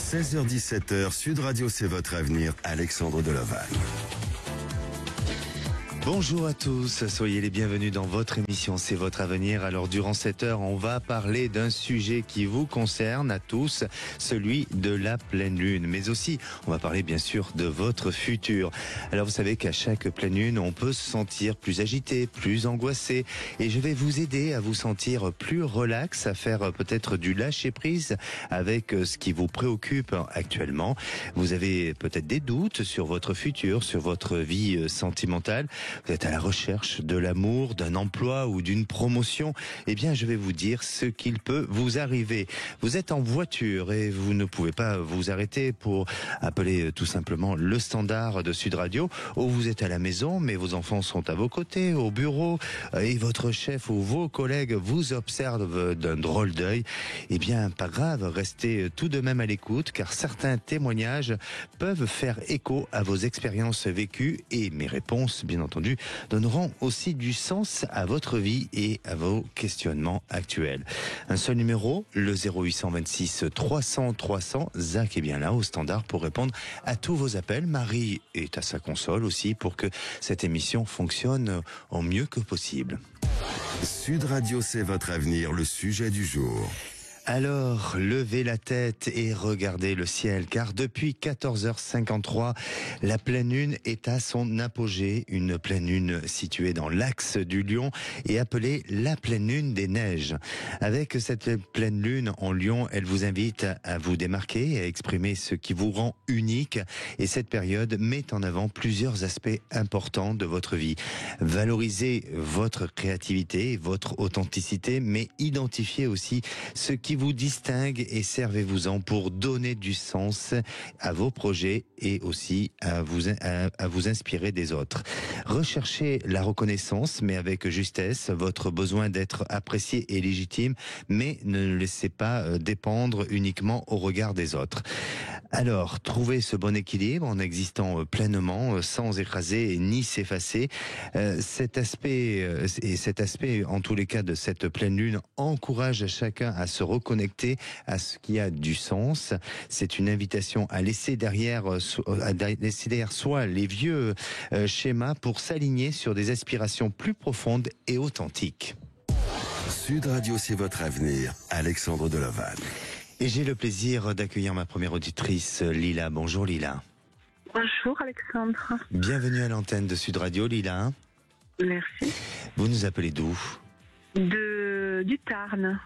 16h-17h, Sud Radio, c'est votre avenir. Alexandre Delaval. Bonjour à tous, soyez les bienvenus dans votre émission C'est votre avenir. Alors durant cette heure, on va parler d'un sujet qui vous concerne à tous, celui de la pleine lune. Mais aussi, on va parler bien sûr de votre futur. Alors vous savez qu'à chaque pleine lune, on peut se sentir plus agité, plus angoissé. Et je vais vous aider à vous sentir plus relax, à faire peut-être du lâcher prise avec ce qui vous préoccupe actuellement. Vous avez peut-être des doutes sur votre futur, sur votre vie sentimentale. Vous êtes à la recherche de l'amour, d'un emploi ou d'une promotion. Eh bien, je vais vous dire ce qu'il peut vous arriver. Vous êtes en voiture et vous ne pouvez pas vous arrêter pour appeler tout simplement le standard de Sud Radio. Ou vous êtes à la maison, mais vos enfants sont à vos côtés, au bureau, et votre chef ou vos collègues vous observent d'un drôle d'œil. Eh bien, pas grave, restez tout de même à l'écoute, car certains témoignages peuvent faire écho à vos expériences vécues et mes réponses, bien entendu, donneront aussi du sens à votre vie et à vos questionnements actuels. Un seul numéro, le 0826 300 300. Zach est bien là au standard pour répondre à tous vos appels. Marie est à sa console aussi pour que cette émission fonctionne au mieux que possible. Sud Radio, c'est votre avenir, le sujet du jour. Alors, levez la tête et regardez le ciel, car depuis 14h53, la pleine lune est à son apogée, une pleine lune située dans l'axe du Lion et appelée la pleine lune des neiges. Avec cette pleine lune en Lion, elle vous invite à vous démarquer, à exprimer ce qui vous rend unique, et cette période met en avant plusieurs aspects importants de votre vie. Valorisez votre créativité, votre authenticité, mais identifiez aussi ce qui vous distingue et servez-vous-en pour donner du sens à vos projets et aussi à vous inspirer des autres. Recherchez la reconnaissance, mais avec justesse, votre besoin d'être apprécié et légitime, mais ne le laissez pas dépendre uniquement au regard des autres. Alors, trouvez ce bon équilibre en existant pleinement, sans écraser ni s'effacer. Cet aspect, en tous les cas de cette pleine lune, encourage chacun à se reconnecter à ce qui a du sens. C'est une invitation à laisser derrière soi les vieux schémas pour s'aligner sur des aspirations plus profondes et authentiques. Sud Radio, c'est votre avenir. Alexandre Delaval. Et j'ai le plaisir d'accueillir ma première auditrice, Lila. Bonjour Lila. Bonjour Alexandre. Bienvenue à l'antenne de Sud Radio, Lila. Merci. Vous nous appelez d'où ? Du Tarn.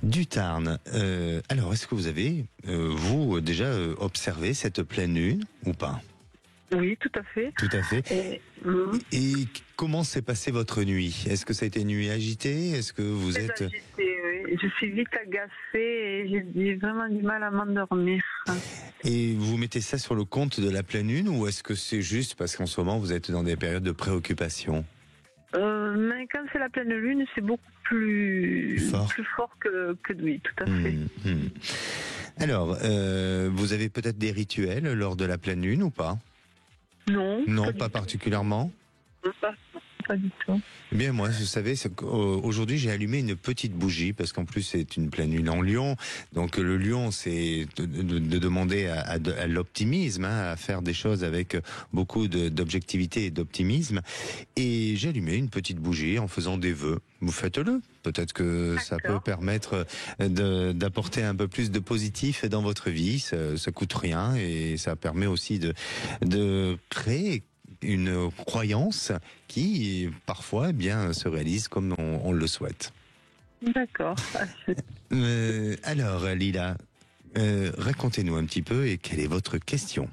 Du Tarn. Alors, est-ce que vous avez, vous, déjà observé cette pleine lune ou pas ? Oui, tout à fait. Tout à fait. Et comment s'est passée votre nuit ? Est-ce que ça a été une nuit agitée ? Est-ce que vous êtes... Agitée, oui. Je suis vite agacée et j'ai vraiment du mal à m'endormir. Et vous mettez ça sur le compte de la pleine lune ou est-ce que c'est juste parce qu'en ce moment vous êtes dans des périodes de préoccupation ? Mais quand c'est la pleine lune, c'est beaucoup plus fort que oui, tout à fait. Alors, vous avez peut-être des rituels lors de la pleine lune ou pas ? Non. Non, pas particulièrement. Pas du tout. Eh bien, moi, vous savez, aujourd'hui, j'ai allumé une petite bougie parce qu'en plus, c'est une pleine lune en Lion. Donc, le Lion, c'est de demander à l'optimisme, à faire des choses avec beaucoup d'objectivité et d'optimisme. Et j'ai allumé une petite bougie en faisant des vœux. Vous faites-le. Peut-être que ça peut permettre d'apporter un peu plus de positif dans votre vie. Ça coûte rien et ça permet aussi de créer une croyance qui, parfois, eh bien, se réalise comme on le souhaite. D'accord. Alors, Lila, racontez-nous un petit peu et quelle est votre question ?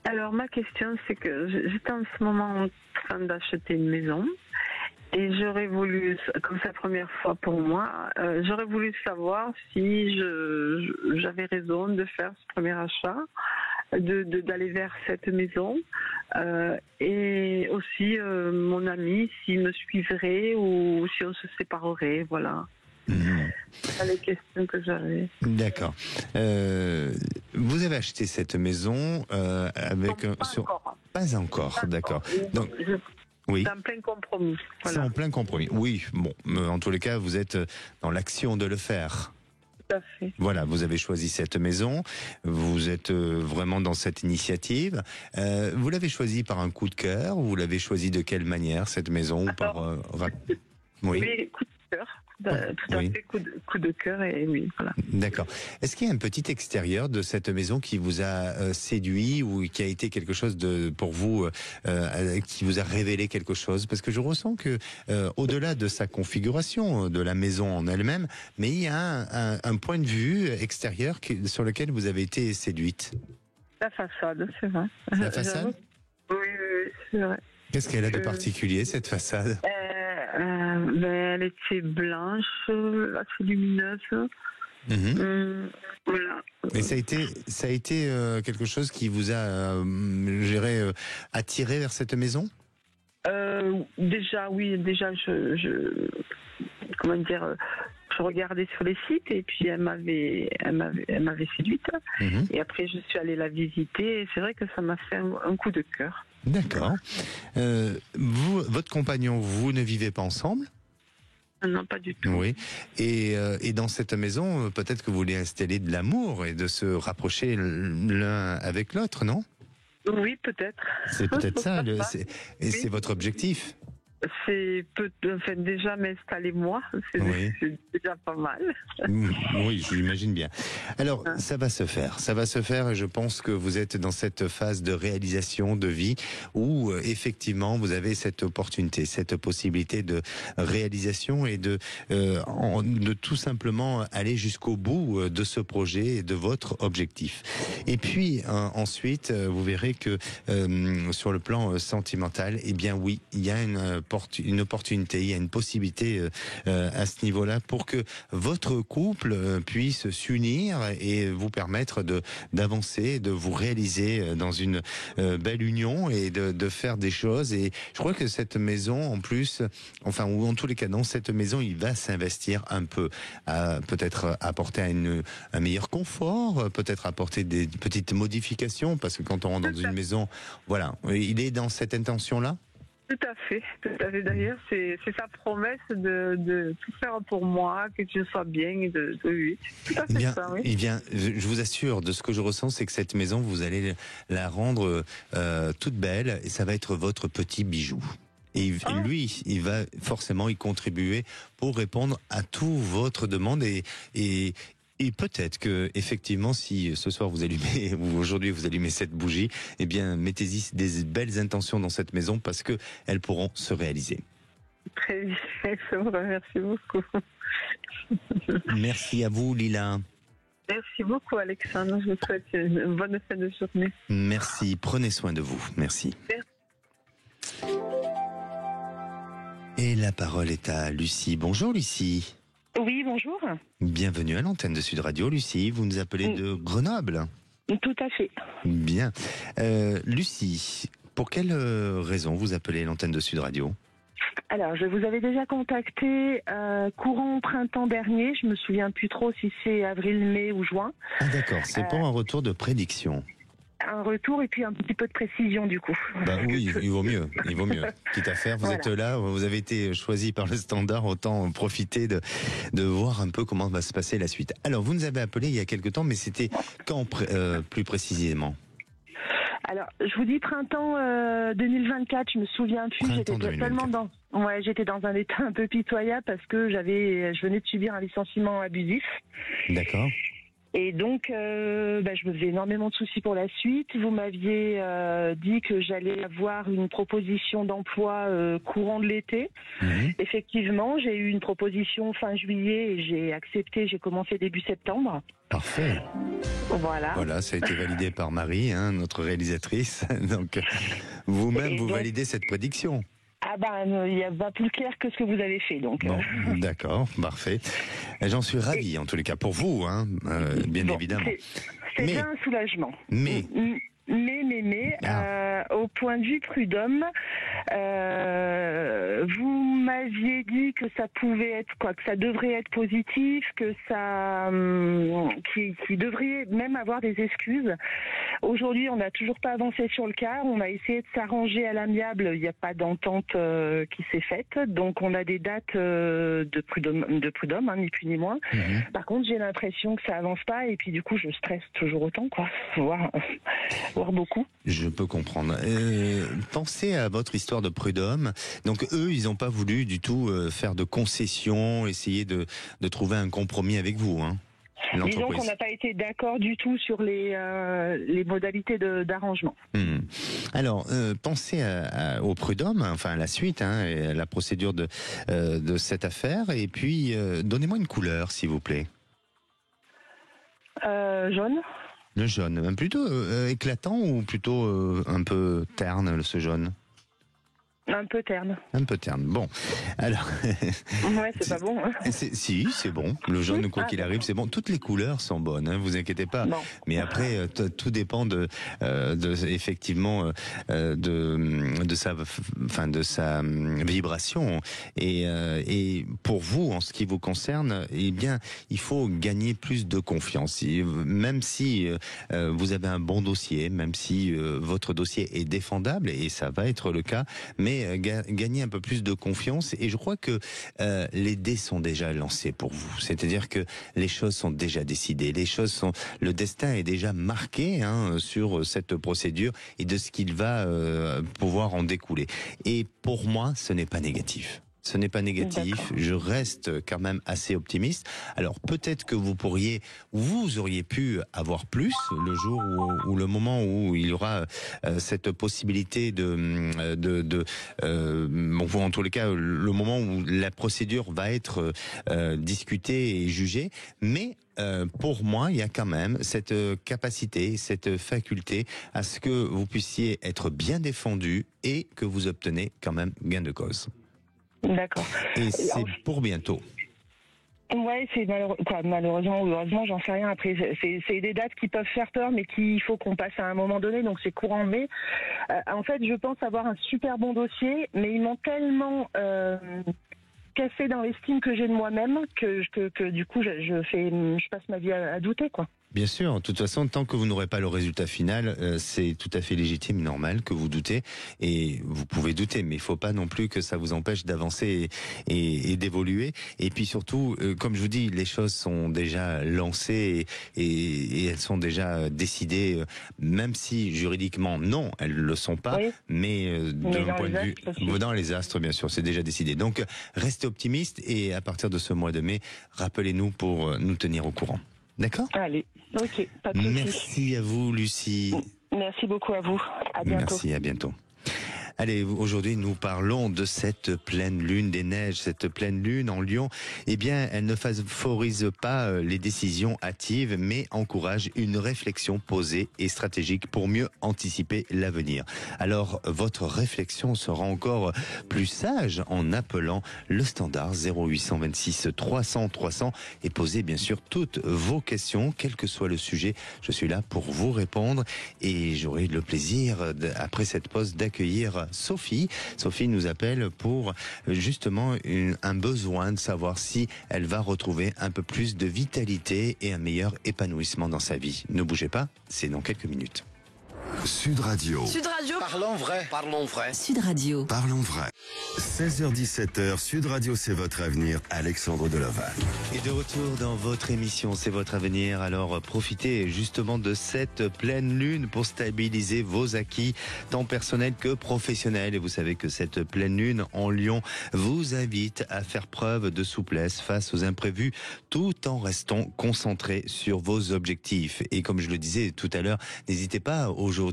Alors, ma question, c'est que j'étais en ce moment en train d'acheter une maison et j'aurais voulu, comme c'est la première fois pour moi, j'aurais voulu savoir si j'avais raison de faire ce premier achat, d'aller vers cette maison, et aussi mon ami s'il me suivrait ou si on se séparerait, voilà. C'est les questions que j'avais. D'accord. Vous avez acheté cette maison avec non, pas encore. Pas encore, d'accord. Donc oui. C'est en plein compromis. Voilà. C'est en plein compromis. Oui, bon, en tous les cas, vous êtes dans l'action de le faire. Tout à fait. Voilà, vous avez choisi cette maison, vous êtes vraiment dans cette initiative. Vous l'avez choisie par un coup de cœur ou vous l'avez choisie de quelle manière, cette maison? Ou par, oui, coup de cœur. Tout à fait, coup de cœur et oui, voilà. D'accord. Est-ce qu'il y a un petit extérieur de cette maison qui vous a séduit ou qui a été quelque chose pour vous, qui vous a révélé quelque chose? Parce que je ressens que, au-delà de sa configuration, de la maison en elle-même, mais il y a un point de vue extérieur sur lequel vous avez été séduite. La façade, c'est vrai. La façade? Oui, c'est vrai. Qu'est-ce qu'elle a de particulier, cette façade? Elle était blanche, assez lumineuse. Voilà. Et ça a été quelque chose qui vous a, je dirais, attiré vers cette maison? Déjà, comment dire, je regardais sur les sites et puis elle m'avait séduite. Et après, je suis allée la visiter et c'est vrai que ça m'a fait un coup de cœur. D'accord. Votre compagnon, vous ne vivez pas ensemble? Non, pas du tout. Oui. Et dans cette maison, peut-être que vous voulez installer de l'amour et de se rapprocher l'un avec l'autre, non? Oui, peut-être. C'est peut-être ça, c'est votre objectif. C'est déjà m'installer moi, c'est déjà pas mal. Oui, j'imagine bien. Alors, ça va se faire et je pense que vous êtes dans cette phase de réalisation de vie où effectivement vous avez cette opportunité, cette possibilité de réalisation et de tout simplement aller jusqu'au bout de ce projet et de votre objectif. Et puis ensuite, vous verrez que sur le plan sentimental, eh bien oui, il y a une opportunité, il y a une possibilité à ce niveau-là pour que votre couple puisse s'unir et vous permettre d'avancer, de vous réaliser dans une belle union et de faire des choses. Et je crois que cette maison, en plus, enfin, ou en tous les cas, dans cette maison, il va s'investir un peu, peut-être apporter un meilleur confort, peut-être apporter des petites modifications, parce que quand on rentre dans une maison, voilà, il est dans cette intention-là. Tout à fait. D'ailleurs, c'est sa promesse de tout faire pour moi, que je sois bien et oui. Tout à fait ça, oui. Eh bien, je vous assure, de ce que je ressens, c'est que cette maison, vous allez la rendre toute belle et ça va être votre petit bijou. Et lui, il va forcément y contribuer pour répondre à toutes votre demande et peut-être que, effectivement, si ce soir vous allumez, ou aujourd'hui vous allumez cette bougie, eh bien, mettez-y des belles intentions dans cette maison parce que elles pourront se réaliser. Très bien, c'est vrai, merci beaucoup. Merci à vous, Lila. Merci beaucoup, Alexandre. Je vous souhaite une bonne fin de journée. Merci, prenez soin de vous. Merci. Et la parole est à Lucie. Bonjour, Lucie. Oui, bonjour. Bienvenue à l'antenne de Sud Radio, Lucie. Vous nous appelez de Grenoble? Tout à fait. Bien. Lucie, pour quelle raison vous appelez l'antenne de Sud Radio? Alors, je vous avais déjà contacté courant printemps dernier. Je me souviens plus trop si c'est avril, mai ou juin. Ah d'accord, c'est pour un retour de prédiction. Un retour et puis un petit peu de précision du coup. Bah oui, il vaut mieux. Quitte à faire, vous êtes là, vous avez été choisi par le standard, autant profiter de voir un peu comment va se passer la suite. Alors, vous nous avez appelé il y a quelque temps, mais c'était quand plus précisément? Alors, je vous dis printemps 2024, je me souviens plus, j'étais tellement j'étais dans un état un peu pitoyable parce que je venais de subir un licenciement abusif. D'accord. Et donc, je me faisais énormément de soucis pour la suite. Vous m'aviez dit que j'allais avoir une proposition d'emploi courant de l'été. Effectivement, j'ai eu une proposition fin juillet et j'ai accepté. J'ai commencé début septembre. Parfait. Voilà, ça a été validé par Marie, notre réalisatrice. Donc, vous-même, vous validez cette prédiction. Ah il n'y a pas plus clair que ce que vous avez fait. Donc. Bon, d'accord, parfait. J'en suis ravi, en tous les cas, pour vous, bien évidemment. C'est bien un soulagement. Mais aimé. Au point de vue prud'homme, vous m'aviez dit que ça pouvait être quoi, que ça devrait être positif, que ça, qui devrait même avoir des excuses. Aujourd'hui, on n'a toujours pas avancé sur le cas. On a essayé de s'arranger à l'amiable. Il n'y a pas d'entente qui s'est faite. Donc, on a des dates de prud'homme, hein, ni plus ni moins. Par contre, j'ai l'impression que ça avance pas. Et puis, du coup, je stresse toujours autant, quoi. Voire beaucoup. Je peux comprendre. Pensez à votre histoire de prud'homme. Donc, eux, ils n'ont pas voulu du tout faire de concessions, essayer de trouver un compromis avec vous, hein. Disons qu'on n'a pas été d'accord du tout sur les modalités d'arrangement. Alors, pensez au prud'homme, enfin à la suite, hein, et à la procédure de cette affaire, et puis donnez-moi une couleur, s'il vous plaît. Jaune. Le jaune, plutôt éclatant ou plutôt un peu terne, ce jaune? Un peu terne. Un peu terne. Bon, alors. Ouais, c'est pas bon. Hein. Si, c'est bon. Le jaune, quoi qu'il arrive, c'est bon. Toutes les couleurs sont bonnes, hein, vous inquiétez pas. Bon. Mais après, tout dépend effectivement de sa vibration. Et pour vous, en ce qui vous concerne, eh bien, il faut gagner plus de confiance. Même si vous avez un bon dossier, même si votre dossier est défendable, et ça va être le cas, mais gagner un peu plus de confiance, et je crois que les dés sont déjà lancés pour vous. C'est-à-dire que les choses sont déjà décidées, le destin est déjà marqué, hein, sur cette procédure et de ce qu'il va pouvoir en découler. Et pour moi, ce n'est pas négatif. Ce n'est pas négatif, je reste quand même assez optimiste. Alors peut-être que vous auriez pu avoir plus le jour ou le moment où il y aura cette possibilité ou en tous les cas le moment où la procédure va être discutée et jugée, mais pour moi, il y a quand même cette capacité, cette faculté à ce que vous puissiez être bien défendu et que vous obtenez quand même gain de cause. D'accord. Et c'est pour bientôt. Ouais, c'est malheureusement ou heureusement, j'en sais rien. Après, c'est des dates qui peuvent faire peur, mais qu'il faut qu'on passe à un moment donné, donc c'est courant mai. En fait, je pense avoir un super bon dossier, mais ils m'ont tellement cassé dans l'estime que j'ai de moi-même que du coup, je passe ma vie à douter, quoi. Bien sûr, de toute façon, tant que vous n'aurez pas le résultat final, c'est tout à fait légitime, normal que vous doutez, et vous pouvez douter, mais il ne faut pas non plus que ça vous empêche d'avancer et d'évoluer. Et puis surtout, comme je vous dis, les choses sont déjà lancées et elles sont déjà décidées, même si juridiquement, non, elles ne le sont pas, oui. Mais d'un point de vue, dans les astres, bien sûr, c'est déjà décidé. Donc, restez optimiste et à partir de ce mois de mai, rappelez-nous pour nous tenir au courant. D'accord ? Allez, ok, pas de soucis. Merci à vous, Lucie. Merci beaucoup à vous. À bientôt. Merci, à bientôt. Allez, aujourd'hui, nous parlons de cette pleine lune des neiges. Cette pleine lune en Lion, eh bien, elle ne favorise pas les décisions hâtives, mais encourage une réflexion posée et stratégique pour mieux anticiper l'avenir. Alors, votre réflexion sera encore plus sage en appelant le standard 0826 300 300 et posez bien sûr toutes vos questions, quel que soit le sujet. Je suis là pour vous répondre et j'aurai le plaisir, après cette pause, d'accueillir Sophie. Sophie nous appelle pour justement un besoin de savoir si elle va retrouver un peu plus de vitalité et un meilleur épanouissement dans sa vie. Ne bougez pas, c'est dans quelques minutes. Sud Radio. Sud Radio. Parlons vrai. Parlons vrai. Sud Radio. Parlons vrai. 16h-17h, Sud Radio, c'est votre avenir. Alexandre Delaval. Et de retour dans votre émission, c'est votre avenir. Alors profitez justement de cette pleine lune pour stabiliser vos acquis, tant personnels que professionnels. Et vous savez que cette pleine lune en Lion vous invite à faire preuve de souplesse face aux imprévus, tout en restant concentré sur vos objectifs. Et comme je le disais tout à l'heure, n'hésitez pas aujourd'hui,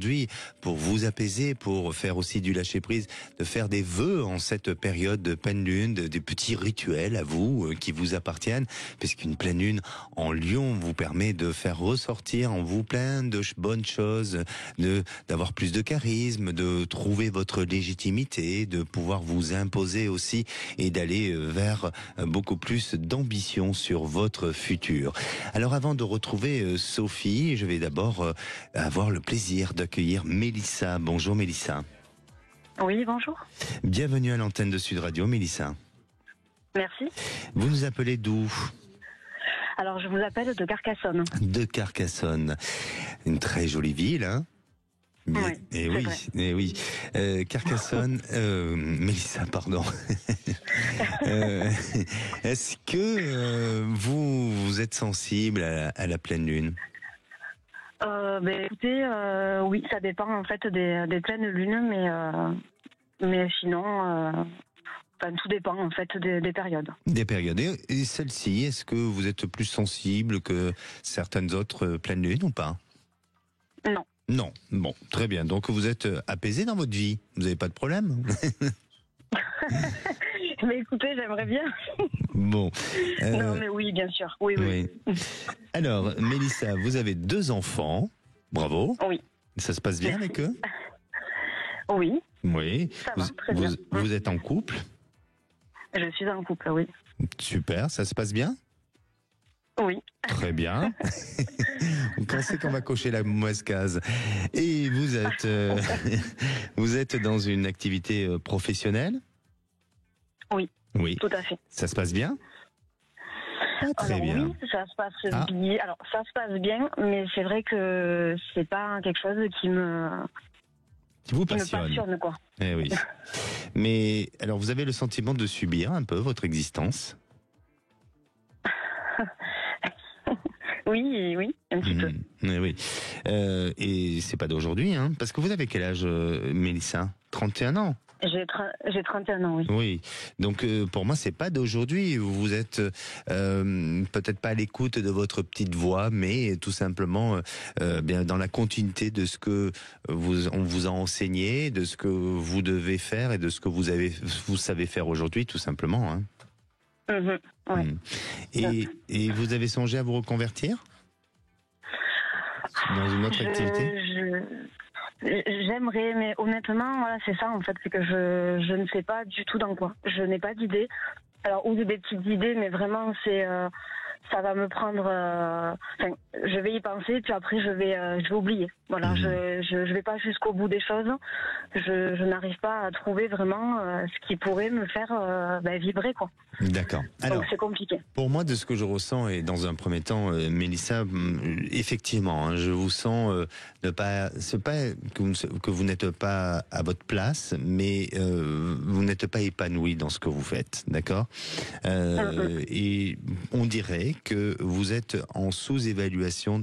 pour vous apaiser, pour faire aussi du lâcher-prise, de faire des vœux en cette période de pleine lune, des petits rituels à vous, qui vous appartiennent, puisqu'une pleine lune en Lion vous permet de faire ressortir en vous plein de bonnes choses, d'avoir plus de charisme, de trouver votre légitimité, de pouvoir vous imposer aussi et d'aller vers beaucoup plus d'ambition sur votre futur. Alors avant de retrouver Sophie, je vais d'abord avoir le plaisir d'accueillir accueillir Mélissa. Bonjour Mélissa. Oui, bonjour. Bienvenue à l'antenne de Sud Radio, Mélissa. Merci. Vous nous appelez d'où? Alors, je vous appelle de Carcassonne. De Carcassonne. Une très jolie ville, hein? Oui, et oui, vrai. et oui. Carcassonne, Mélissa, pardon. Est-ce que vous êtes sensible à la pleine lune? Écoutez, oui, ça dépend en fait des pleines lunes, mais sinon, tout dépend en fait des périodes. Des périodes. Et celle-ci, est-ce que vous êtes plus sensible que certaines autres pleines lunes ou pas? Non. Non. Bon, très bien. Donc vous êtes apaisé dans votre vie. Vous n'avez pas de problème? Mais écoutez, j'aimerais bien. Bon. Non, mais oui, bien sûr. Oui. Alors, Mélissa, vous avez 2 enfants. Bravo. Oui. Ça se passe bien avec eux? Oui. Oui. Ça va, très bien. Vous êtes en couple? Je suis en couple, oui. Super. Ça se passe bien? Oui. Très bien. Vous pensez qu'on va cocher la mauvaise case. Et vous êtes dans une activité professionnelle? Oui. Oui. Tout à fait. Ça se passe bien? Pas très Alors, bien. oui, ça se passe bien. Alors, ça se passe bien, mais c'est vrai que c'est pas quelque chose qui me passionne, quoi. Eh oui. Mais alors, vous avez le sentiment de subir un peu votre existence? Oui, un petit peu. Oui. Et c'est pas d'aujourd'hui, hein? Parce que vous avez quel âge, Mélissa? 31 ans? J'ai 31 ans, oui. Oui. Donc pour moi, c'est pas d'aujourd'hui. Vous êtes peut-être pas à l'écoute de votre petite voix, mais tout simplement bien dans la continuité de ce que on vous a enseigné, de ce que vous devez faire et de ce que vous savez faire aujourd'hui, tout simplement. Hein. Ouais. Et vous avez songé à vous reconvertir dans une autre activité? J'aimerais, mais honnêtement, voilà, c'est ça en fait, c'est que je ne sais pas du tout dans quoi. Je n'ai pas d'idée. Alors, ou des petites idées, mais vraiment, ça va me prendre. Je vais y penser, puis après, je vais oublier. Voilà, je vais pas jusqu'au bout des choses. Je n'arrive pas à trouver vraiment ce qui pourrait me faire vibrer, quoi. D'accord. Alors, donc c'est compliqué. Pour moi, de ce que je ressens, et dans un premier temps, Mélissa, effectivement, hein, je vous sens c'est pas que vous n'êtes pas à votre place, mais vous n'êtes pas épanoui dans ce que vous faites, d'accord? Et on dirait que vous êtes en sous-évaluation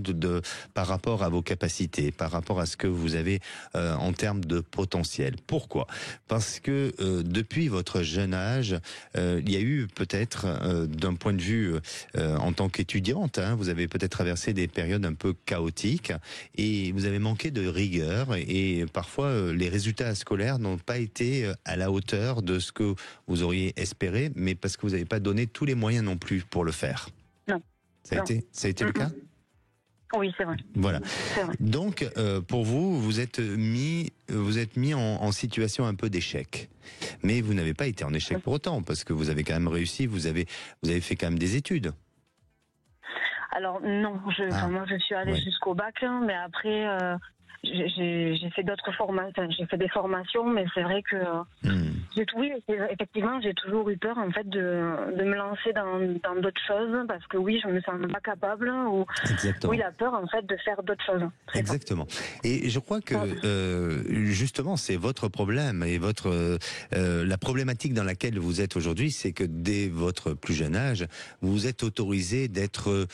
par rapport à vos capacités, par rapport à ce que vous avez en termes de potentiel. Pourquoi? Parce que depuis votre jeune âge, il y a eu peut-être, d'un point de vue en tant qu'étudiante, hein, vous avez peut-être traversé des périodes un peu chaotiques et vous avez manqué de rigueur et parfois les résultats scolaires n'ont pas été à la hauteur de ce que vous auriez espéré, mais parce que vous n'avez pas donné tous les moyens non plus pour le faire. Non. Ça a été le cas? Oui, c'est vrai. Voilà. C'est vrai. Donc, pour vous, vous êtes mis en situation un peu d'échec. Mais vous n'avez pas été en échec pour autant, parce que vous avez quand même réussi, vous avez fait quand même des études. Alors non, moi je suis allée jusqu'au bac, hein, mais après j'ai fait d'autres formations, j'ai fait des formations, mais c'est vrai que effectivement j'ai toujours eu peur en fait de me lancer dans d'autres choses parce que oui, je me sens pas capable ou Exactement. oui, la peur en fait de faire d'autres choses. Exactement. Et je crois que justement c'est votre problème et la problématique dans laquelle vous êtes aujourd'hui, c'est que dès votre plus jeune âge, vous êtes autorisé d'être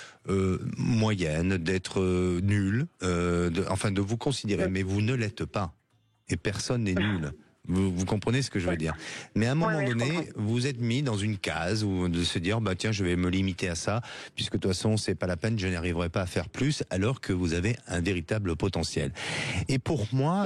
moyenne, d'être nulle, de vous considérer, mais vous ne l'êtes pas. Et personne n'est nul. Vous comprenez ce que je veux dire? Mais à un moment donné, vous êtes mis dans une case où de se dire, bah tiens, je vais me limiter à ça, puisque de toute façon, c'est pas la peine, je n'arriverai pas à faire plus, alors que vous avez un véritable potentiel. Et pour moi,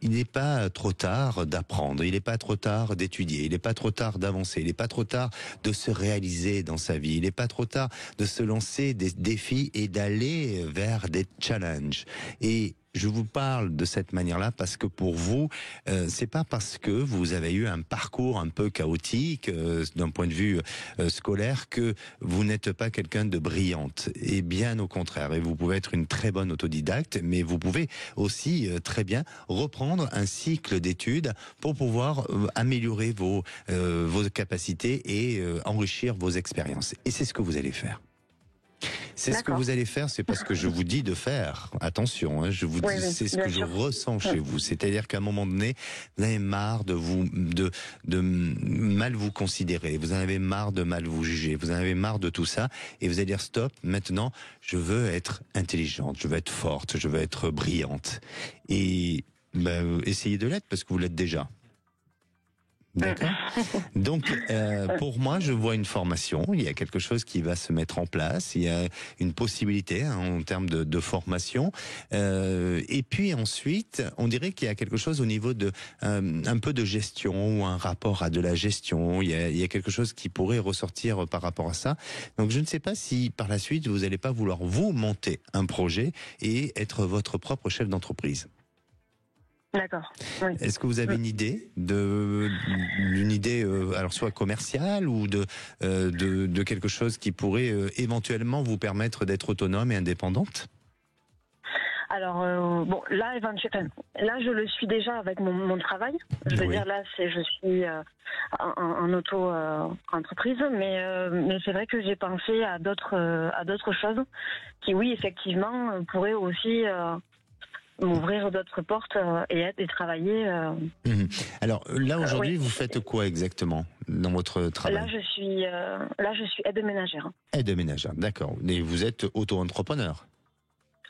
il n'est pas trop tard d'apprendre, il n'est pas trop tard d'étudier, il n'est pas trop tard d'avancer, il n'est pas trop tard de se réaliser dans sa vie, il n'est pas trop tard de se lancer des défis et d'aller vers des challenges. Et je vous parle de cette manière-là parce que pour vous, c'est pas parce que vous avez eu un parcours un peu chaotique d'un point de vue scolaire que vous n'êtes pas quelqu'un de brillante. Et bien au contraire. Et vous pouvez être une très bonne autodidacte, mais vous pouvez aussi très bien reprendre un cycle d'études pour pouvoir améliorer vos capacités et enrichir vos expériences. Et c'est ce que vous allez faire. C'est ce que vous allez faire, c'est parce que je vous dis de faire. Attention, hein, je vous dis, c'est ce que je ressens chez vous. C'est-à-dire qu'à un moment donné, vous avez marre de mal vous considérer, vous en avez marre de mal vous juger, vous en avez marre de tout ça, et vous allez dire stop, maintenant, je veux être intelligente, je veux être forte, je veux être brillante. Et essayez de l'être parce que vous l'êtes déjà. D'accord. Donc, pour moi, je vois une formation. Il y a quelque chose qui va se mettre en place. Il y a une possibilité en termes de formation. Et puis ensuite, on dirait qu'il y a quelque chose au niveau de un peu de gestion ou un rapport à de la gestion. Il y a quelque chose qui pourrait ressortir par rapport à ça. Donc, je ne sais pas si par la suite vous n'allez pas vouloir vous monter un projet et être votre propre chef d'entreprise. D'accord. Oui. Est-ce que vous avez une idée alors soit commerciale ou de quelque chose qui pourrait éventuellement vous permettre d'être autonome et indépendante? Alors là je le suis déjà avec mon travail. Je veux dire là je suis en auto-entreprise, mais c'est vrai que j'ai pensé à d'autres choses qui effectivement pourraient aussi m'ouvrir d'autres portes et travailler. Alors là aujourd'hui, vous faites quoi exactement dans votre travail? Là je suis aide ménagère. Aide ménagère, d'accord. Et vous êtes auto-entrepreneur?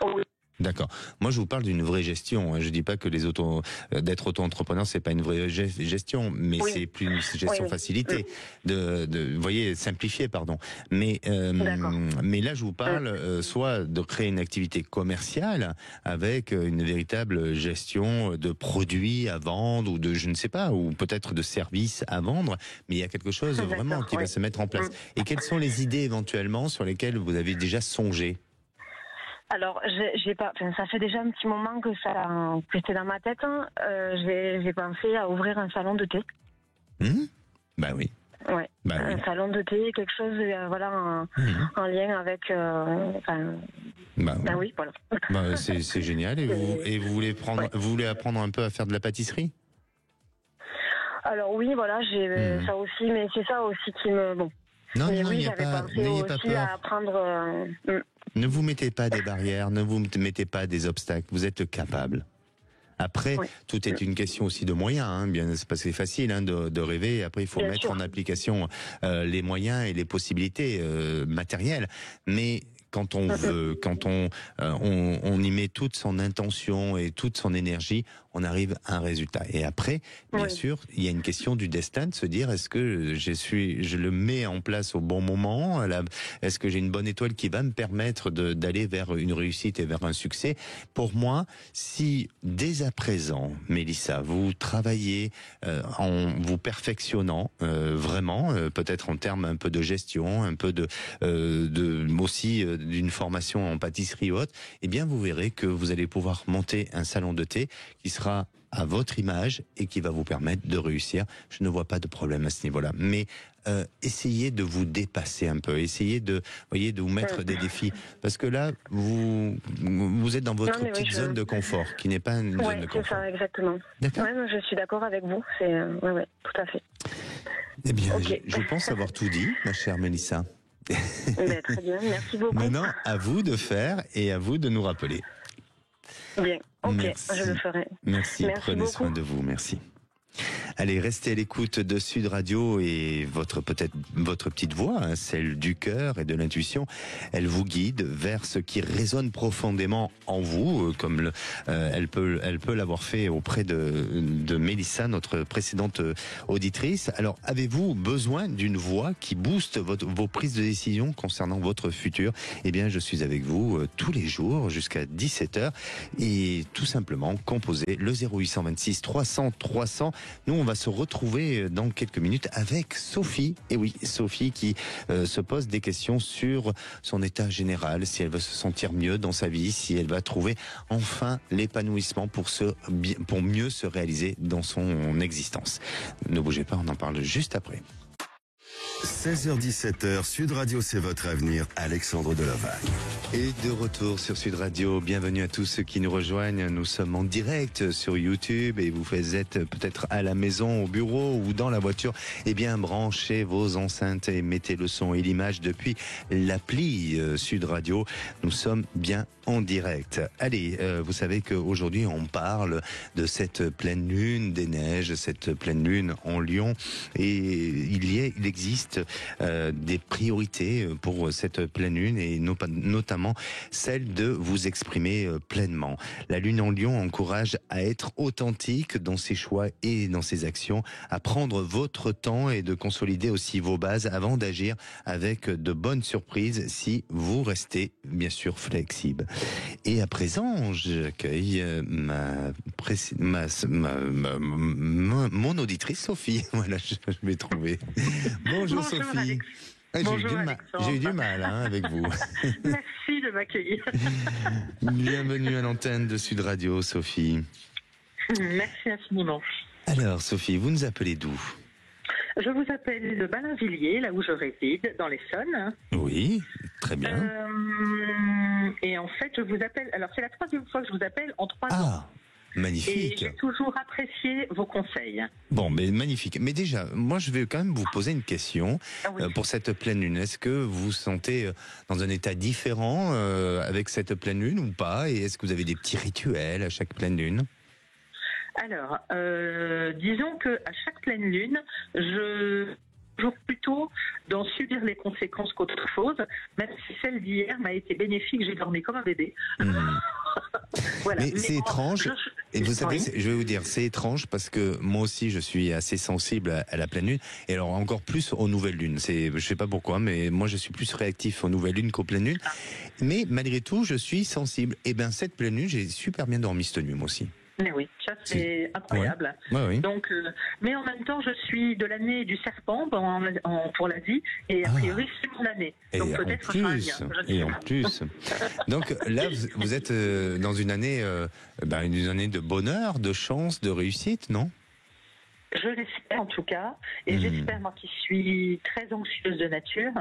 Oui. D'accord. Moi, je vous parle d'une vraie gestion. Je dis pas que d'être auto-entrepreneur, c'est pas une vraie gestion, mais c'est plus une gestion facilitée, vous voyez, simplifiée, pardon. Mais là, je vous parle soit de créer une activité commerciale avec une véritable gestion de produits à vendre ou de, je ne sais pas, ou peut-être de services à vendre. Mais il y a quelque chose vraiment qui va se mettre en place. Et quelles sont les idées éventuellement sur lesquelles vous avez déjà songé? Alors, ça fait déjà un petit moment que c'était dans ma tête. J'ai pensé à ouvrir un salon de thé. Bah oui. Ouais. Un salon de thé, quelque chose, en lien avec. Oui, voilà. C'est génial. Et vous voulez vous voulez apprendre un peu à faire de la pâtisserie? Alors oui, voilà, j'ai ça aussi, mais c'est ça aussi qui me Non, j'avais pensé aussi à apprendre. Ne vous mettez pas des barrières, ne vous mettez pas des obstacles. Vous êtes capable. Après, tout est une question aussi de moyens. Bien, c'est pas c'est facile de rêver. Et après, il faut mettre en application les moyens et les possibilités matérielles. Mais quand on veut, quand on y met toute son intention et toute son énergie, on arrive à un résultat. Et après, bien sûr, il y a une question du destin, de se dire, est-ce que je le mets en place au bon moment? Est-ce que j'ai une bonne étoile qui va me permettre d'aller vers une réussite et vers un succès? Pour moi, si dès à présent, Mélissa, vous travaillez en vous perfectionnant vraiment, peut-être en termes un peu de gestion, un peu aussi d'une formation en pâtisserie ou autre, eh bien vous verrez que vous allez pouvoir monter un salon de thé qui sera à votre image et qui va vous permettre de réussir. Je ne vois pas de problème à ce niveau-là. Mais essayez de vous dépasser un peu, essayez de vous mettre des défis. Parce que là, vous êtes dans votre petite zone de confort, qui n'est pas une zone de confort. C'est ça, exactement. D'accord. Ouais, je suis d'accord avec vous. Oui, tout à fait. Eh bien, je pense avoir tout dit, ma chère Mélissa. Très bien, merci beaucoup. Maintenant, à vous de faire et à vous de nous rappeler. Bien, ok, merci. Je le ferai. Merci, prenez soin de vous, merci. Allez, restez à l'écoute de Sud Radio et votre petite voix, celle du cœur et de l'intuition, elle vous guide vers ce qui résonne profondément en vous, comme elle peut l'avoir fait auprès de Mélissa, notre précédente auditrice. Alors, avez-vous besoin d'une voix qui booste vos prises de décision concernant votre futur? Eh bien, je suis avec vous tous les jours jusqu'à 17h et tout simplement composez le 0826 300 300. Nous, on va se retrouver dans quelques minutes avec Sophie. Et oui, Sophie qui se pose des questions sur son état général, si elle veut se sentir mieux dans sa vie, si elle va trouver enfin l'épanouissement pour mieux se réaliser dans son existence. Ne bougez pas, on en parle juste après. 16h-17h, Sud Radio, c'est votre avenir, Alexandre Delovac. Et de retour sur Sud Radio, bienvenue à tous ceux qui nous rejoignent. Nous sommes en direct sur YouTube et vous êtes peut-être à la maison, au bureau ou dans la voiture. Eh bien, branchez vos enceintes et mettez le son et l'image depuis l'appli Sud Radio. Nous sommes bien en direct. Allez, vous savez qu'aujourd'hui on parle de cette pleine lune des neiges, cette pleine lune en Lyon, et il existe des priorités pour cette pleine lune et notamment celle de vous exprimer pleinement. La lune en Lyon encourage à être authentique dans ses choix et dans ses actions, à prendre votre temps et de consolider aussi vos bases avant d'agir avec de bonnes surprises si vous restez bien sûr flexible. Et à présent, j'accueille mon auditrice Sophie. Voilà, je vais trouver. Bonjour Sophie. Alex. J'ai eu du mal avec vous. Merci de m'accueillir. Bienvenue à l'antenne de Sud Radio, Sophie. Merci infiniment. Alors Sophie, vous nous appelez d'où ? Je vous appelle de Ballainvilliers, là où je réside, dans l'Essonne. Oui, très bien. Et en fait, je vous appelle... Alors, c'est la troisième fois que je vous appelle en 3 ans. Ah, magnifique. Et j'ai toujours apprécié vos conseils. Bon, mais magnifique. Mais déjà, moi, je vais quand même vous poser une question pour cette pleine lune. Est-ce que vous vous sentez dans un état différent avec cette pleine lune ou pas ? Et est-ce que vous avez des petits rituels à chaque pleine lune ? Alors, disons que à chaque pleine lune, je toujours plutôt d'en subir les conséquences qu'autre chose, même si celle d'hier m'a été bénéfique, j'ai dormi comme un bébé. Voilà. Mais c'est étrange, et vous savez, je vais vous dire, c'est étrange parce que moi aussi je suis assez sensible à la pleine lune, et alors encore plus aux nouvelles lunes. Je sais pas pourquoi, mais moi je suis plus réactif aux nouvelles lunes qu'aux pleines lunes. Mais malgré tout, je suis sensible. Et bien cette pleine lune, j'ai super bien dormi cette nuit moi aussi. Mais oui, ça c'est incroyable. Ouais, oui. Donc, mais en même temps, je suis de l'année du serpent pour l'Asie, et a priori c'est mon année. Donc peut-être un lien. Et en plus, donc là vous êtes dans une année de bonheur, de chance, de réussite, non ? Je l'espère en tout cas, et j'espère, moi qui suis très anxieuse de nature,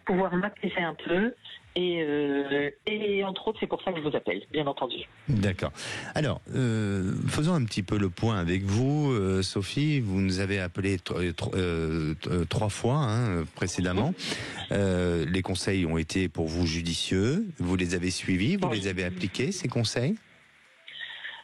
pouvoir m'apaiser un peu, et entre autres, c'est pour ça que je vous appelle, bien entendu. D'accord. Alors, faisons un petit peu le point avec vous, Sophie. Vous nous avez appelé 3 fois précédemment. Les conseils ont été pour vous judicieux. Vous les avez suivis, vous les avez appliqués, ces conseils ?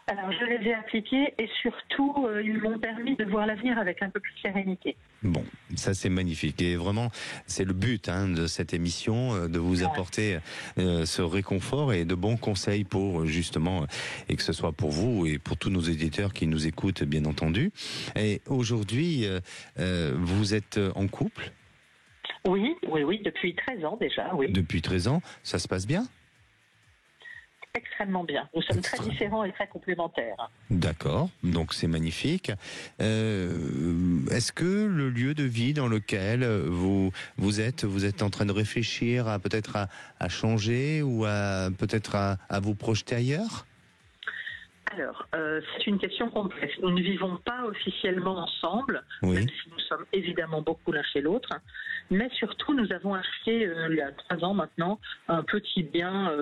Alors, je les ai appliqués et surtout, ils m'ont permis de voir l'avenir avec un peu plus de sérénité. Bon, ça c'est magnifique. Et vraiment, c'est le but de cette émission, de vous apporter ce réconfort et de bons conseils pour justement, et que ce soit pour vous et pour tous nos éditeurs qui nous écoutent, bien entendu. Et aujourd'hui, vous êtes en couple ? Oui, depuis 13 ans déjà, oui. Depuis 13 ans, ça se passe bien ? Extrêmement bien. Nous sommes très différents et très complémentaires. D'accord, donc c'est magnifique. Est-ce que le lieu de vie dans lequel vous êtes en train de réfléchir à peut-être à changer ou peut-être à vous projeter ailleurs ? Alors, c'est une question complexe. Nous ne vivons pas officiellement ensemble, même si nous sommes évidemment beaucoup l'un chez l'autre. Mais surtout, nous avons acheté, il y a 3 ans maintenant, un petit bien,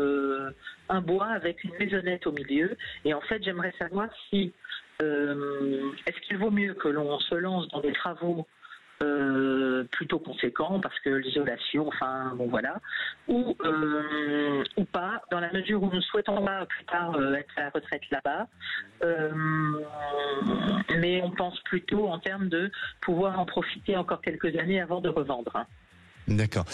un bois avec une maisonnette au milieu. Et en fait, j'aimerais savoir si est-ce qu'il vaut mieux que l'on se lance dans des travaux plutôt conséquents, parce que l'isolation, ou pas, dans la mesure où nous souhaitons pas plus tard être à la retraite là-bas, mais on pense plutôt en termes de pouvoir en profiter encore quelques années avant de revendre. D'accord.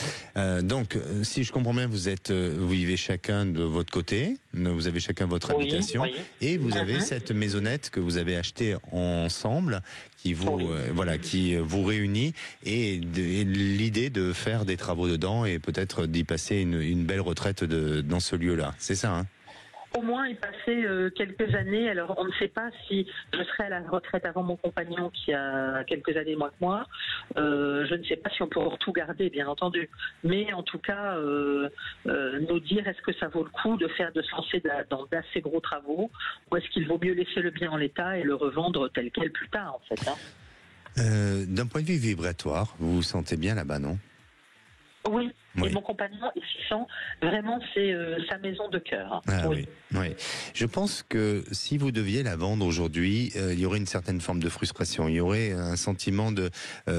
Donc, si je comprends bien, vous vivez chacun de votre côté, vous avez chacun votre habitation, et vous avez cette maisonnette que vous avez achetée ensemble, qui vous réunit, et l'idée de faire des travaux dedans et peut-être d'y passer une belle retraite dans ce lieu-là. C'est ça, hein ? au moins y passer quelques années. Alors, on ne sait pas si je serai à la retraite avant mon compagnon qui a quelques années moins que moi. Je ne sais pas si on peut tout garder, bien entendu. Mais en tout cas, nous dire est-ce que ça vaut le coup de se lancer dans d'assez gros travaux, ou est-ce qu'il vaut mieux laisser le bien en l'état et le revendre tel quel plus tard, en fait, hein. D'un point de vue vibratoire, vous vous sentez bien là-bas, non? Oui. Oui. Et mon compagnon, il s'y sent vraiment, c'est sa maison de cœur. Ah oui. Oui. Je pense que si vous deviez la vendre aujourd'hui, il y aurait une certaine forme de frustration. Il y aurait un sentiment de,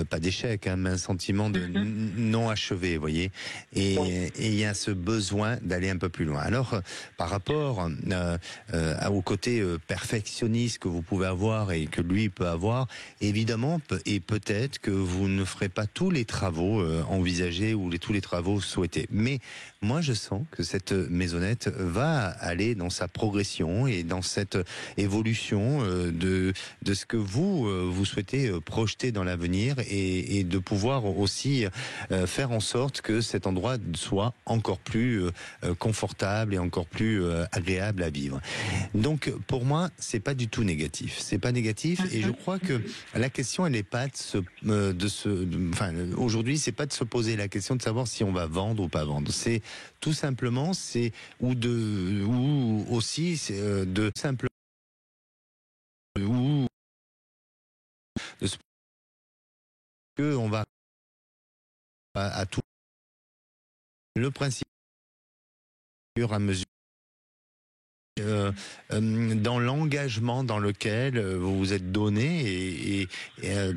pas d'échec, hein, mais un sentiment de non achevé, vous voyez. Et il y a ce besoin d'aller un peu plus loin. Alors, par rapport au côté perfectionniste que vous pouvez avoir et que lui peut avoir, évidemment, et peut-être que vous ne ferez pas tous les travaux envisagés ou tous les travaux souhaités. Mais moi, je sens que cette maisonnette va aller dans sa progression et dans cette évolution de ce que vous souhaitez projeter dans l'avenir et de pouvoir aussi faire en sorte que cet endroit soit encore plus confortable et encore plus agréable à vivre. Donc, pour moi, c'est pas du tout négatif. C'est pas négatif et je crois que la question, elle n'est pas aujourd'hui, c'est pas de se poser la question de savoir si on va vendre ou pas vendre. C'est tout simplement, que on va à tout le principe à mesure dans l'engagement dans lequel vous vous êtes donné et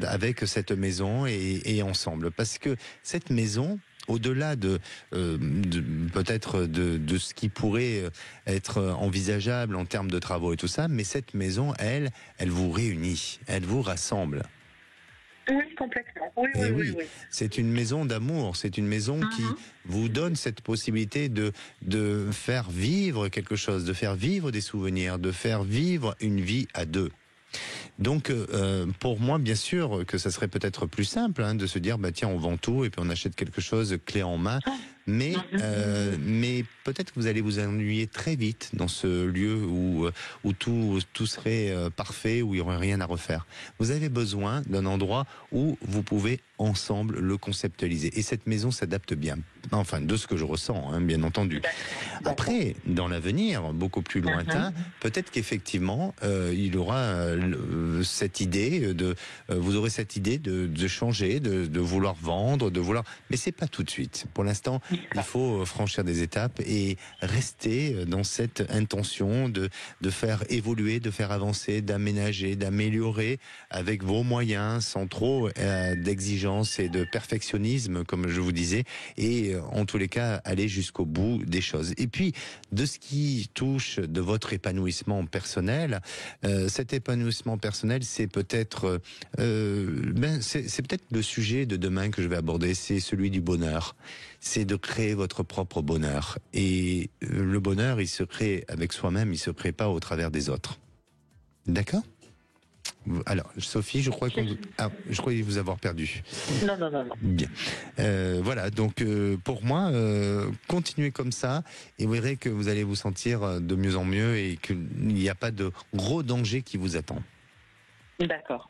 avec cette maison et ensemble, parce que cette maison, au-delà de peut-être de ce qui pourrait être envisageable en termes de travaux et tout ça, mais cette maison, elle vous réunit, elle vous rassemble. Oui, complètement. Oui. C'est une maison d'amour, c'est une maison qui vous donne cette possibilité de faire vivre quelque chose, de faire vivre des souvenirs, de faire vivre une vie à deux. Donc, pour moi, bien sûr, que ça serait peut-être plus simple de se dire, tiens, on vend tout et puis on achète quelque chose clé en main. Mais peut-être que vous allez vous ennuyer très vite dans ce lieu où tout serait parfait, où il n'y aurait rien à refaire. Vous avez besoin d'un endroit où vous pouvez ensemble le conceptualiser. Et cette maison s'adapte bien. Enfin, de ce que je ressens, bien entendu. Après, dans l'avenir, beaucoup plus lointain, peut-être qu'effectivement, il aura cette idée vous aurez cette idée de changer, de vouloir vendre, mais c'est pas tout de suite. Pour l'instant, il faut franchir des étapes et rester dans cette intention de faire évoluer, de faire avancer, d'aménager, d'améliorer avec vos moyens, sans trop d'exigence et de perfectionnisme, comme je vous disais, et en tous les cas, aller jusqu'au bout des choses. Et puis, de ce qui touche de votre épanouissement personnel, cet épanouissement personnel, c'est peut-être c'est peut-être le sujet de demain que je vais aborder, c'est celui du bonheur. C'est de créer votre propre bonheur. Et le bonheur, il se crée avec soi-même, il se crée pas au travers des autres. D'accord ? Alors, Sophie, je crois je croyais vous avoir perdu. Non. Bien. Voilà, donc pour moi, continuez comme ça et vous verrez que vous allez vous sentir de mieux en mieux et qu'il n'y a pas de gros danger qui vous attend. D'accord.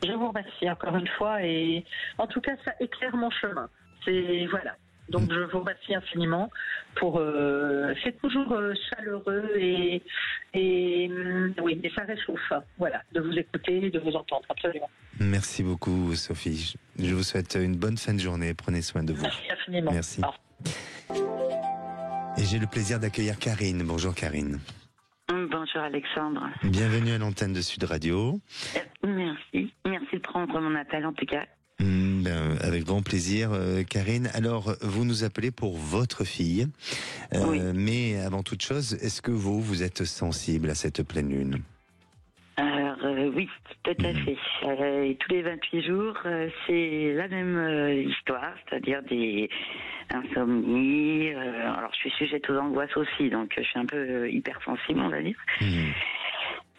Je vous remercie encore une fois et en tout cas, ça éclaire mon chemin. Voilà. Donc je vous remercie infiniment pour c'est toujours chaleureux et ça réchauffe, voilà, de vous écouter, de vous entendre, absolument. Merci beaucoup Sophie. Je vous souhaite une bonne fin de journée, prenez soin de vous. Merci infiniment. Merci. Et j'ai le plaisir d'accueillir Karine. Bonjour Karine. Bonjour Alexandre. Bienvenue à l'antenne de Sud Radio. Merci de prendre mon appel en tout cas. Avec grand plaisir, Karine. Alors, vous nous appelez pour votre fille, oui. Mais avant toute chose, est-ce que vous êtes sensible à cette pleine lune ? Alors, oui, tout à fait. Et tous les 28 jours, c'est la même histoire, c'est-à-dire des insomnies. Alors, je suis sujette aux angoisses aussi, donc je suis un peu hypersensible, on va dire.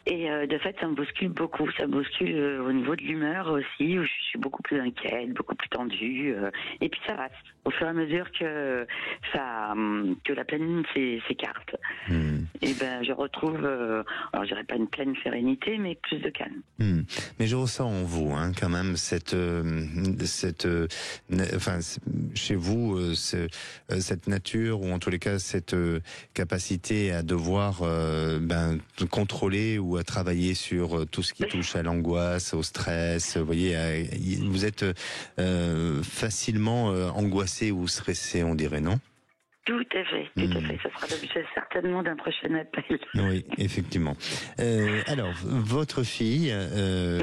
Et de fait, ça me bouscule beaucoup. Ça me bouscule au niveau de l'humeur aussi, où je suis beaucoup plus inquiète, beaucoup plus tendue. Et puis ça va, au fur et à mesure que la pleine lune s'écarte. Et ben, je retrouve, alors je dirais pas une pleine sérénité, mais plus de calme. Mais je ressens en vous, quand même, chez vous, cette nature, ou en tous les cas cette capacité à devoir contrôler ou à travailler sur tout ce qui touche à l'angoisse, au stress. Vous voyez, vous êtes facilement angoissé ou stressé, on dirait, non? Tout à fait, tout à fait. Ça sera l'objet certainement d'un prochain appel. Oui, effectivement. Alors, votre fille, elle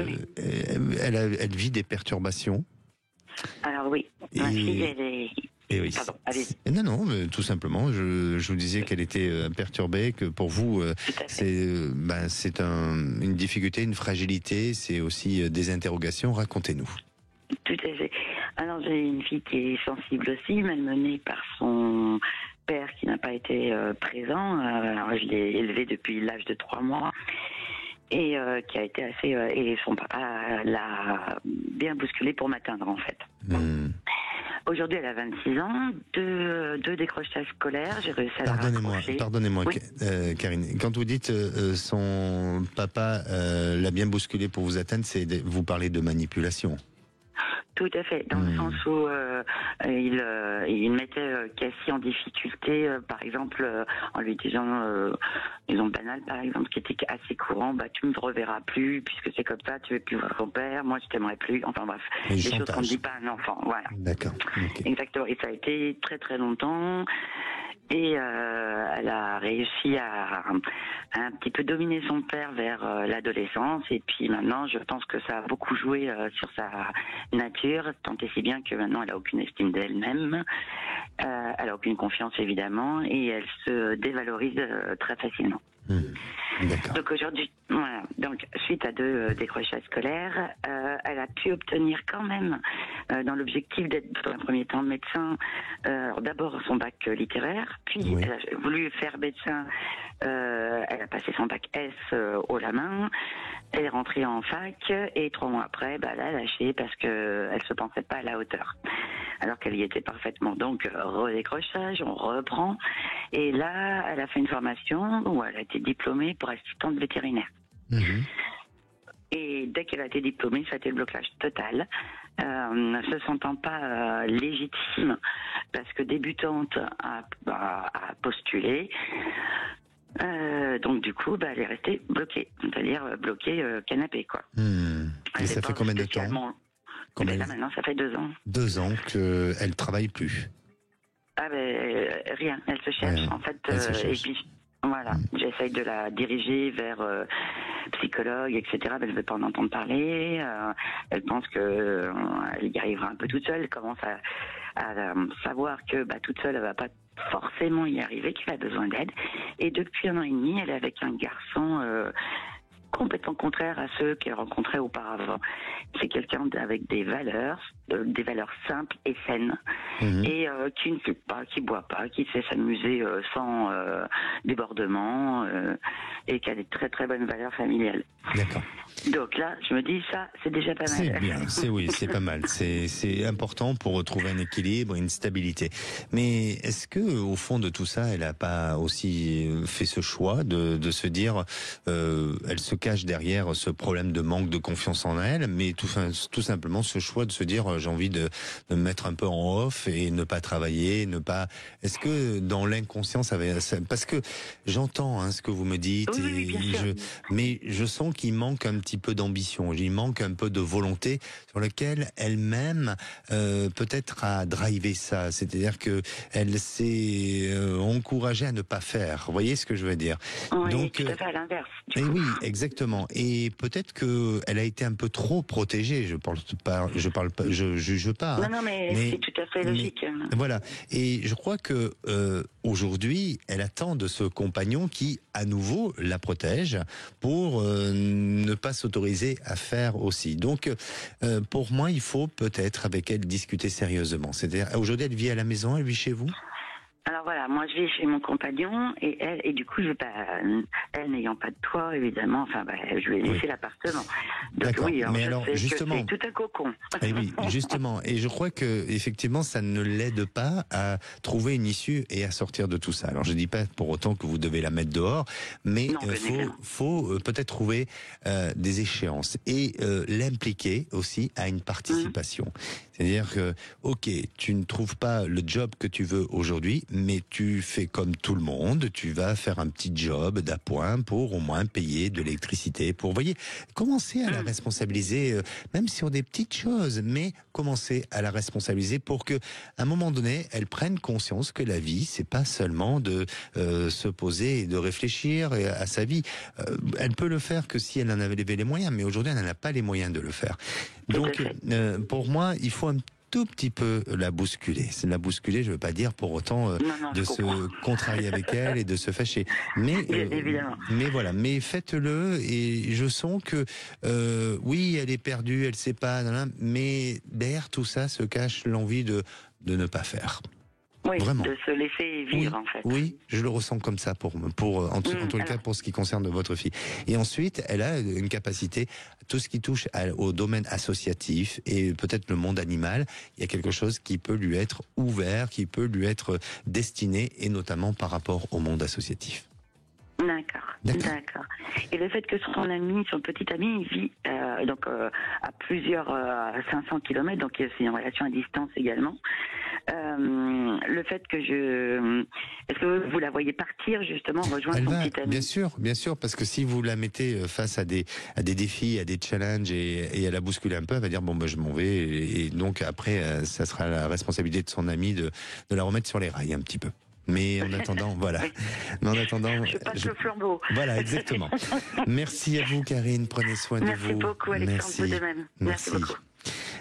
vit des perturbations? Alors oui, ma fille, elle est... Et oui. Pardon, allez. Non, mais tout simplement, je vous disais qu'elle était perturbée, que pour vous, c'est une difficulté, une fragilité, c'est aussi des interrogations. Racontez-nous. Tout à fait. Alors j'ai une fille qui est sensible aussi, malmenée par son père qui n'a pas été présent. Alors je l'ai élevée depuis l'âge de 3 mois. Et qui a été assez... et son papa l'a bien bousculée pour m'atteindre, en fait. Aujourd'hui, elle a 26 ans, deux décrochages scolaires, j'ai réussi à la raccrocher. Pardonnez-moi, oui. Karine. Quand vous dites son papa l'a bien bousculée pour vous atteindre, vous parlez de manipulation? Tout à fait, dans le sens où il mettait Cassie en difficulté, par exemple, en lui disant, disons banal par exemple, qui était assez courant, tu ne me reverras plus, puisque c'est comme ça, tu ne veux plus voir ton père, moi je t'aimerais plus, enfin bref, des choses qu'on ne dit pas à un enfant, voilà. D'accord. Okay. Exactement, et ça a été très très longtemps. Et elle a réussi à un petit peu dominer son père vers l'adolescence. Et puis maintenant, je pense que ça a beaucoup joué sur sa nature, tant et si bien que maintenant, elle a aucune estime d'elle-même. Elle a aucune confiance, évidemment, et elle se dévalorise très facilement. Donc aujourd'hui, voilà. Donc suite à 2 décrochages scolaires, elle a pu obtenir quand même, dans l'objectif d'être dans un premier temps médecin, d'abord son bac littéraire, puis elle a voulu faire médecin. Elle a passé son bac S haut la main. Elle est rentrée en fac et 3 mois après, elle a lâché parce que elle se pensait pas à la hauteur, alors qu'elle y était parfaitement. Donc redécrochage, on reprend. Et là, elle a fait une formation où elle a été diplômée pour assistante vétérinaire. Et dès qu'elle a été diplômée, ça a été le blocage total. Ne se sentant pas légitime, parce que débutante à postuler. Donc du coup, elle est restée bloquée, c'est-à-dire bloquée canapé, quoi. Et ça fait combien de temps? Maintenant, ça fait 2 ans. 2 ans qu'elle travaille plus. Rien, elle se cherche en fait. Et puis voilà, j'essaye de la diriger vers psychologue, etc. Elle ne veut pas en entendre parler. Elle pense que elle y arrivera un peu toute seule. Elle commence à savoir que toute seule, elle va pas forcément y arriver, qu'elle a besoin d'aide. Et depuis 1 an et demi, elle est avec un garçon complètement contraire à ceux qu'elle rencontrait auparavant. C'est quelqu'un avec des valeurs simples et saines, et qui ne fume pas, qui boit pas, qui sait s'amuser sans débordement, et qui a des très très bonnes valeurs familiales. D'accord. Donc là, je me dis, ça, c'est déjà pas mal. C'est bien, c'est pas mal. C'est important pour retrouver un équilibre, une stabilité. Mais est-ce que, au fond de tout ça, elle n'a pas aussi fait ce choix de se dire, elle se cache derrière ce problème de manque de confiance en elle, mais tout simplement ce choix de se dire, j'ai envie de me mettre un peu en off et ne pas travailler, ne pas... Est-ce que dans l'inconscient, parce que j'entends ce que vous me dites, mais je sens qu'il manque un petit peu d'ambition, il manque un peu de volonté sur laquelle elle-même peut-être a drivé ça, c'est-à-dire que elle s'est encouragée à ne pas faire. Vous voyez ce que je veux dire? Oui, donc tout à fait à l'inverse. Et oui, exactement. Et peut-être que elle a été un peu trop protégée. Je juge pas. Non, mais c'est tout à fait logique. Voilà. Et je crois que aujourd'hui, elle attend de ce compagnon qui, à nouveau, la protège pour ne pas s'autoriser à faire aussi. Donc, pour moi, il faut peut-être avec elle discuter sérieusement. C'est-à-dire, aujourd'hui, elle vit à la maison, elle vit chez vous? Alors voilà, moi je vis chez mon compagnon et du coup elle n'ayant pas de toit évidemment, je lui ai laissé l'appartement. Donc D'accord. oui, mais alors justement, c'est tout un cocon. Et oui, justement, et je crois que effectivement ça ne l'aide pas à trouver une issue et à sortir de tout ça. Alors je dis pas pour autant que vous devez la mettre dehors, mais faut peut-être trouver des échéances et l'impliquer aussi à une participation. C'est-à-dire que, ok, tu ne trouves pas le job que tu veux aujourd'hui, mais tu fais comme tout le monde, tu vas faire un petit job d'appoint pour au moins payer de l'électricité, pour, vous voyez, commencer à la responsabiliser, même sur des petites choses, mais commencer à la responsabiliser pour que, à un moment donné, elle prenne conscience que la vie, c'est pas seulement de se poser et de réfléchir à sa vie. Elle peut le faire que si elle en avait les moyens, mais aujourd'hui, elle n'en a pas les moyens de le faire. Donc, pour moi, il faut un tout petit peu la bousculer. C'est la bousculer, je veux pas dire pour autant de se contrarier avec elle et de se fâcher. Mais voilà, mais faites-le et je sens que oui, elle est perdue, elle sait pas, mais derrière tout ça se cache l'envie de ne pas faire. Oui, vraiment. De se laisser vivre en fait. Oui, je le ressens comme ça en tout cas pour ce qui concerne votre fille. Et ensuite, elle a une capacité, tout ce qui touche au domaine associatif et peut-être le monde animal, il y a quelque chose qui peut lui être ouvert, qui peut lui être destiné, et notamment par rapport au monde associatif. D'accord. Et le fait que son petit ami, il vit à plusieurs 500 km, donc c'est une relation à distance également. Le fait que est-ce que vous la voyez partir justement rejoindre son petit ami? Bien sûr, parce que si vous la mettez face à des défis, à des challenges et à la bousculer un peu, elle va dire je m'en vais et donc après ça sera la responsabilité de son ami de la remettre sur les rails un petit peu. Mais en attendant, voilà. Mais en attendant, je passe le flambeau. Voilà, exactement. Merci à vous, Karine. Prenez soin de vous. Merci beaucoup, Alexandre. Vous de même. Merci beaucoup.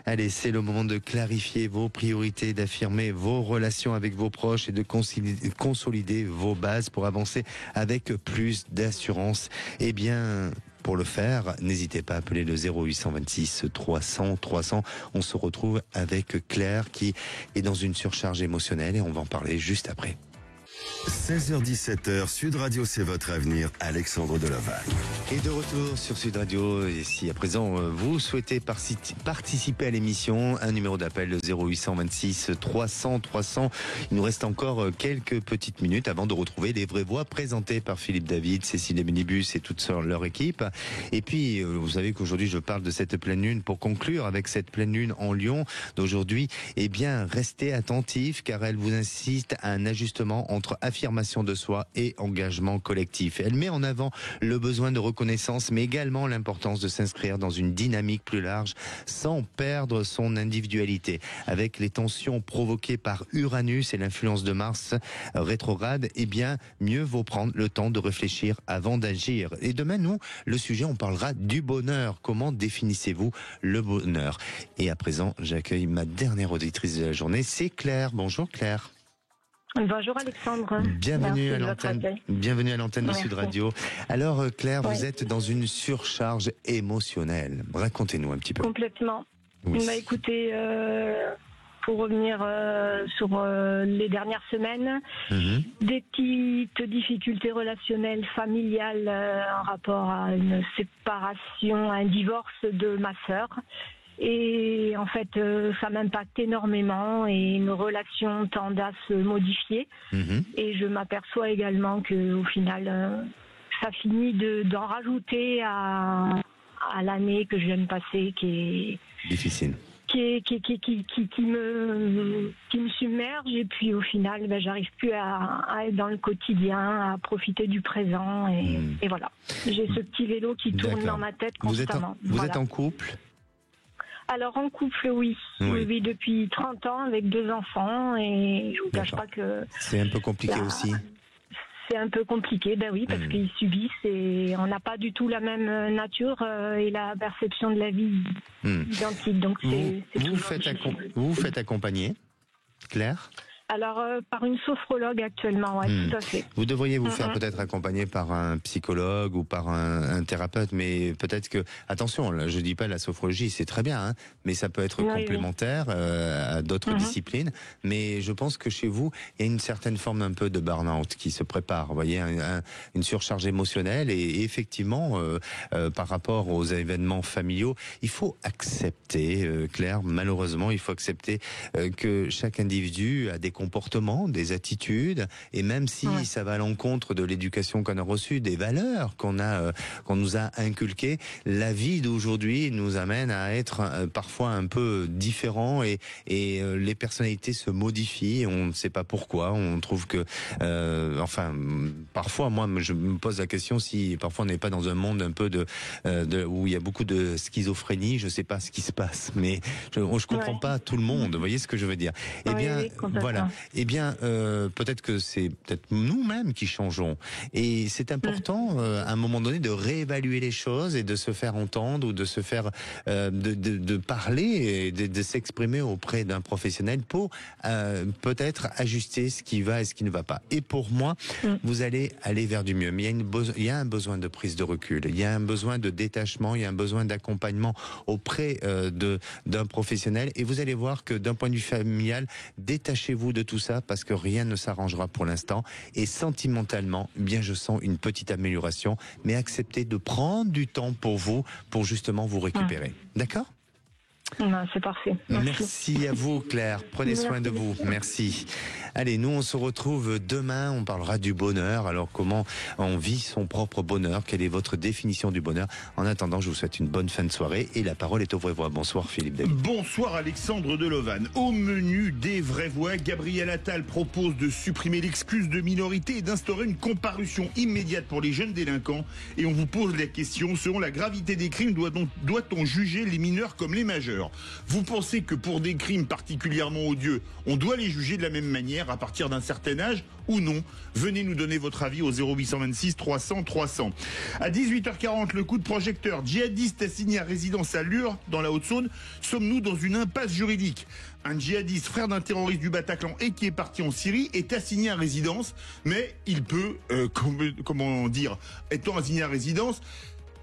Allez, c'est le moment de clarifier vos priorités, d'affirmer vos relations avec vos proches et de consolider vos bases pour avancer avec plus d'assurance. Eh bien, pour le faire, n'hésitez pas à appeler le 0826 300 300. On se retrouve avec Claire qui est dans une surcharge émotionnelle et on va en parler juste après. 16h-17h, Sud Radio, c'est votre avenir, Alexandre Delovac. Et de retour sur Sud Radio, et si à présent vous souhaitez participer à l'émission, un numéro d'appel, le 0826 300 300. Il nous reste encore quelques petites minutes avant de retrouver les vraies voix présentées par Philippe David, Cécile Minibus et toute leur équipe. Et puis, vous savez qu'aujourd'hui je parle de cette pleine lune. Pour conclure avec cette pleine lune en Lion d'aujourd'hui, eh bien, restez attentifs car elle vous incite à un ajustement entre affirmation de soi et engagement collectif. Elle met en avant le besoin de reconnaissance, mais également l'importance de s'inscrire dans une dynamique plus large sans perdre son individualité. Avec les tensions provoquées par Uranus et l'influence de Mars rétrograde, eh bien, mieux vaut prendre le temps de réfléchir avant d'agir. Et demain, nous, le sujet, on parlera du bonheur. Comment définissez-vous le bonheur? Et à présent, j'accueille ma dernière auditrice de la journée, c'est Claire. Bonjour Claire. Bonjour Alexandre. Bienvenue à l'antenne de Sud Radio. Alors Claire, vous êtes dans une surcharge émotionnelle. Racontez-nous un petit peu. Complètement. Oui. Écoutez, pour revenir sur les dernières semaines, des petites difficultés relationnelles, familiales en rapport à une séparation, un divorce de ma sœur. Et en fait, ça m'impacte énormément et nos relations tendent à se modifier. Et je m'aperçois également qu'au final, ça finit d'en rajouter à l'année que je viens de passer, qui est difficile, qui me submerge. Et puis au final, j'arrive plus à être dans le quotidien, à profiter du présent. Et voilà, j'ai ce petit vélo qui tourne dans ma tête constamment. Vous êtes en couple? Alors en couple, oui, depuis 30 ans avec 2 enfants et je vous cache pas que... C'est un peu compliqué aussi. C'est un peu compliqué, oui, parce qu'ils subissent et on n'a pas du tout la même nature et la perception de la vie identique. Donc vous vous faites accompagner, Claire? Alors, par une sophrologue actuellement, ouais, tout à fait. Vous devriez vous faire peut-être accompagner par un psychologue ou par un thérapeute, mais peut-être que, attention, là, je dis pas la sophrologie, c'est très bien, hein, mais ça peut être complémentaire à d'autres disciplines. Mais je pense que chez vous, il y a une certaine forme un peu de burn-out qui se prépare. Vous voyez, une surcharge émotionnelle et effectivement, par rapport aux événements familiaux, il faut accepter, Claire, malheureusement, il faut accepter que chaque individu a des comportements, des attitudes, et même si ça va à l'encontre de l'éducation qu'on a reçue, des valeurs qu'on nous a inculquées, la vie d'aujourd'hui nous amène à être parfois un peu différents et les personnalités se modifient. On ne sait pas pourquoi. On trouve que, parfois, moi, je me pose la question si parfois on n'est pas dans un monde un peu où il y a beaucoup de schizophrénie. Je ne sais pas ce qui se passe, mais je comprends pas tout le monde. Vous voyez ce que je veux dire? Eh bien, voilà. Eh bien, peut-être que c'est peut-être nous-mêmes qui changeons. Et c'est important, à un moment donné, de réévaluer les choses et de se faire entendre ou de se faire, de parler et de s'exprimer auprès d'un professionnel pour peut-être ajuster ce qui va et ce qui ne va pas. Et pour moi, vous allez aller vers du mieux. Mais il y a un besoin de prise de recul. Il y a un besoin de détachement. Il y a un besoin d'accompagnement auprès d'un professionnel. Et vous allez voir que d'un point de vue familial, détachez-vous de tout ça parce que rien ne s'arrangera pour l'instant. Et sentimentalement, bien je sens une petite amélioration, mais acceptez de prendre du temps pour vous, pour justement vous récupérer. D'accord ? C'est parfait. Merci à vous, Claire. Prenez soin de vous. Merci. Allez, nous, on se retrouve demain. On parlera du bonheur. Alors, comment on vit son propre bonheur? Quelle est votre définition du bonheur? En attendant, je vous souhaite une bonne fin de soirée. Et la parole est aux vraies voix. Bonsoir, Philippe David. Bonsoir, Alexandre Delovan. Au menu des vraies voix, Gabriel Attal propose de supprimer l'excuse de minorité et d'instaurer une comparution immédiate pour les jeunes délinquants. Et on vous pose la question, selon la gravité des crimes, doit-on juger les mineurs comme les majeurs? Vous pensez que pour des crimes particulièrement odieux, on doit les juger de la même manière à partir d'un certain âge ou non? Venez nous donner votre avis au 0826 300 300. À 18h40, le coup de projecteur. Djihadiste assigné à résidence à Lure, dans la Haute-Saône. Sommes-nous dans une impasse juridique? Un djihadiste, frère d'un terroriste du Bataclan et qui est parti en Syrie, est assigné à résidence, mais il peut, comment dire, étant assigné à résidence,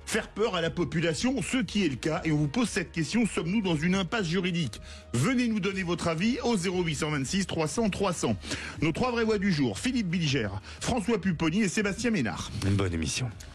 faire peur à la population, ce qui est le cas. Et on vous pose cette question, sommes-nous dans une impasse juridique? Venez nous donner votre avis au 0826 300 300. Nos trois vraies voix du jour, Philippe Bilger, François Pupponi et Sébastien Ménard. Une bonne émission.